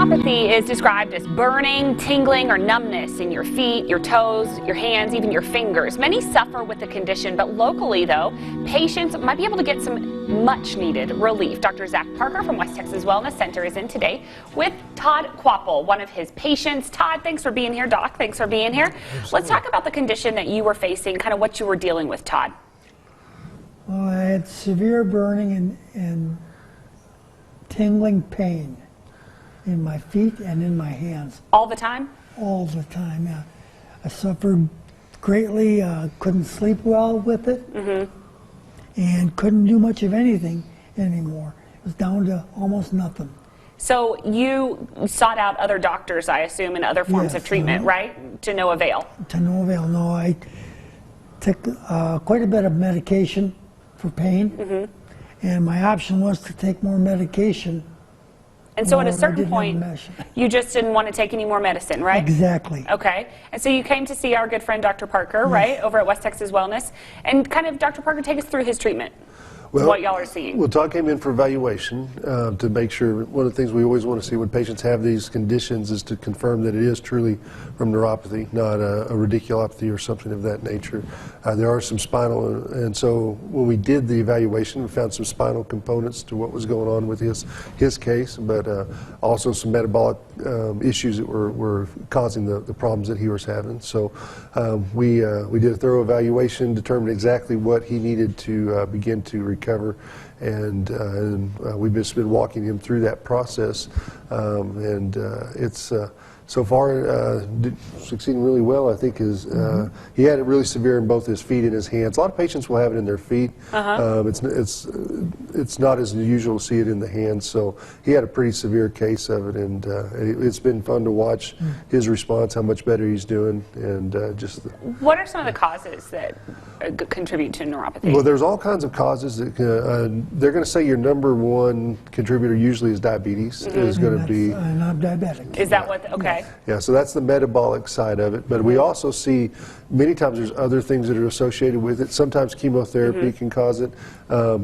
neuropathy is described as burning, tingling, or numbness in your feet, your toes, your hands, even your fingers. Many suffer with the condition, but locally, though, patients might be able to get some much-needed relief. Dr. Zack Parker from West Texas Wellness Center is in today with Todd Quapple, one of his patients. Todd, thanks for being here. Doc, thanks for being here. Let's talk about the condition that you were facing, kind of what you were dealing with, Todd. Well, I had severe burning and tingling pain in my feet and in my hands. All the time? All the time, yeah. I suffered greatly, couldn't sleep well with it, and couldn't do much of anything anymore. It was down to almost nothing. So you sought out other doctors, I assume, and other forms of treatment, right? To no avail? To no avail, no. I took quite a bit of medication for pain, and my option was to take more medication. And so at a certain point, you just didn't want to take any more medicine, right? Exactly. Okay. And so you came to see our good friend Dr. Parker, right, over at West Texas Wellness. And kind of, Dr. Parker, take us through his treatment. Well, what y'all are seeing. Well, Todd came in for evaluation to make sure. One of the things we always want to see when patients have these conditions is to confirm that it is truly from neuropathy, not a radiculopathy or something of that nature. There are some spinal, and so when we did the evaluation, we found some spinal components to what was going on with his case, but also some metabolic issues that were causing the problems that he was having. So we did a thorough evaluation, determined exactly what he needed to begin to recover, and we've just been walking him through that process, and it's so far succeeding really well. I think he had it really severe in both his feet and his hands. A lot of patients will have it in their feet. It's not as usual to see it in the hands. So he had a pretty severe case of it, and it's been fun to watch his response, how much better he's doing, and just. What are some of the causes that contribute to neuropathy? Well, there's all kinds of causes. That they're going to say your number one contributor usually is diabetes. Is going to be. And I'm diabetic. Is that what? Okay. Yeah, so that's the metabolic side of it. But we also see many times there's other things that are associated with it. Sometimes chemotherapy can cause it.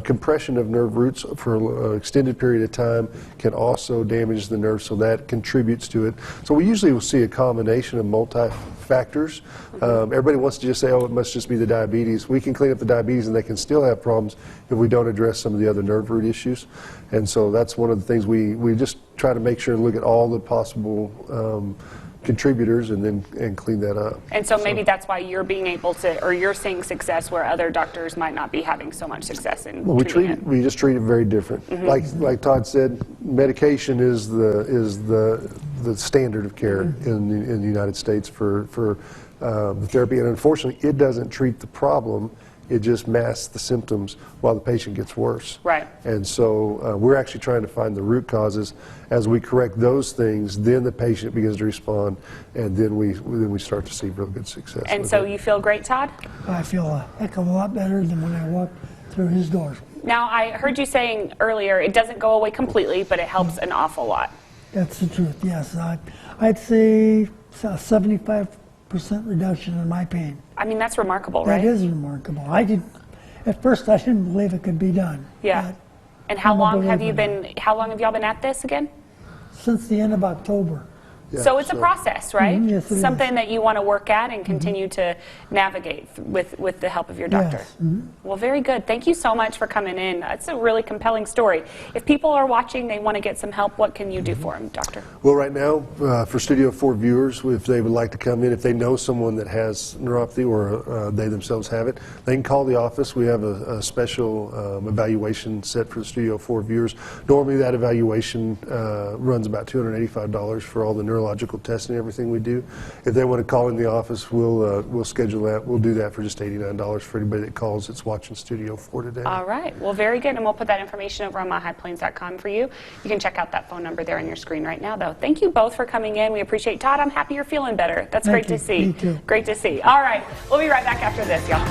Compression of nerve roots for an extended period of time can also damage the nerve, so that contributes to it. So we usually will see a combination of multi-factors. Everybody wants to just say, oh, it must just be the diabetes. We can clean up the diabetes and they can still have problems if we don't address some of the other nerve root issues. And so that's one of the things we just try to make sure and look at all the possible contributors and clean that up. And so maybe that's why you're being able to, or you're seeing success where other doctors might not be having so much success in treating it. We just treat it very different. Like Todd said, medication is the standard of care in the United States for the therapy, and unfortunately it doesn't treat the problem. It just masks the symptoms while the patient gets worse. Right. And so we're actually trying to find the root causes. As we correct those things, then the patient begins to respond, and then we start to see real good success. And so you feel great, Todd? I feel a heck of a lot better than when I walked through his doors. Now, I heard you saying earlier it doesn't go away completely, but it helps an awful lot. That's the truth, yes. I'd say 75% reduction in my pain. I mean, that's remarkable, right? That is remarkable. At first I didn't believe it could be done. Yeah. And how long have y'all been at this again? Since the end of October. Yeah, so it's a process, right? Yes, it is. Something that you want to work at and continue to navigate with the help of your doctor. Yes. Well, very good. Thank you so much for coming in. That's a really compelling story. If people are watching, they want to get some help, what can you do for them, doctor? Well, right now, for Studio 4 viewers, if they would like to come in, if they know someone that has neuropathy or they themselves have it, they can call the office. We have a special evaluation set for the Studio 4 viewers. Normally that evaluation runs about $285 for all the neurological testing and everything we do. If they want to call in the office, we'll schedule that. We'll do that for just $89 for anybody that calls that's watching Studio 4 today. All right. Well, very good. And we'll put that information over on myhighplains.com for you. You can check out that phone number there on your screen right now, though. Thank you both for coming in. We appreciate it. Todd, I'm happy you're feeling better. That's great to see. Me too. Great to see. All right. We'll be right back after this, y'all.